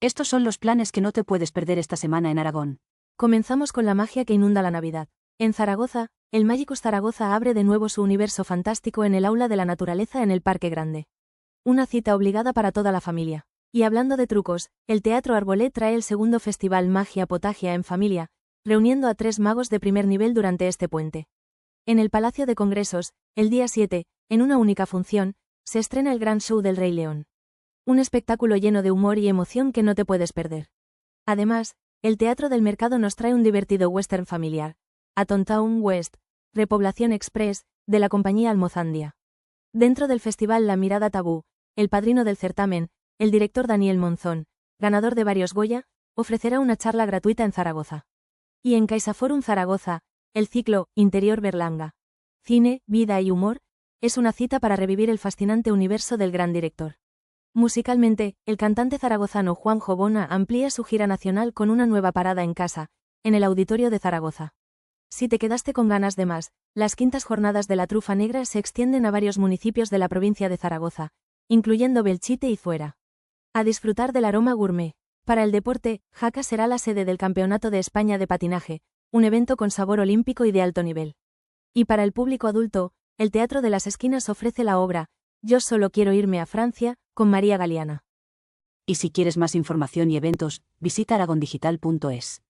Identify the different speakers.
Speaker 1: Estos son los planes que no te puedes perder esta semana en Aragón.
Speaker 2: Comenzamos con la magia que inunda la Navidad. En Zaragoza, el Magicus Zaragoza abre de nuevo su universo fantástico en el Aula de la Naturaleza en el Parque Grande. Una cita obligada para toda la familia. Y hablando de trucos, el Teatro Arbolé trae el segundo festival Magia Potagia en Familia, reuniendo a 3 magos de primer nivel durante este puente. En el Palacio de Congresos, el día 7, en una única función, se estrena el gran show del Rey León. Un espectáculo lleno de humor y emoción que no te puedes perder. Además, el Teatro del Mercado nos trae un divertido western familiar, Aton Town West, Repoblación Express, de la compañía Almozandia. Dentro del festival La Mirada Tabú, el padrino del certamen, el director Daniel Monzón, ganador de varios Goya, ofrecerá una charla gratuita en Zaragoza. Y en CaixaForum Zaragoza, el ciclo Interior Berlanga, Cine, Vida y Humor, es una cita para revivir el fascinante universo del gran director. Musicalmente, el cantante zaragozano Juanjo Bona amplía su gira nacional con una nueva parada en casa, en el Auditorio de Zaragoza. Si te quedaste con ganas de más, las quintas jornadas de la Trufa Negra se extienden a varios municipios de la provincia de Zaragoza, incluyendo Belchite y Fuera. A disfrutar del aroma gourmet. Para el deporte, Jaca será la sede del Campeonato de España de Patinaje, un evento con sabor olímpico y de alto nivel. Y para el público adulto, el Teatro de las Esquinas ofrece la obra Yo solo quiero irme a Francia, con María Galeana.
Speaker 1: Y si quieres más información y eventos, visita aragondigital.es.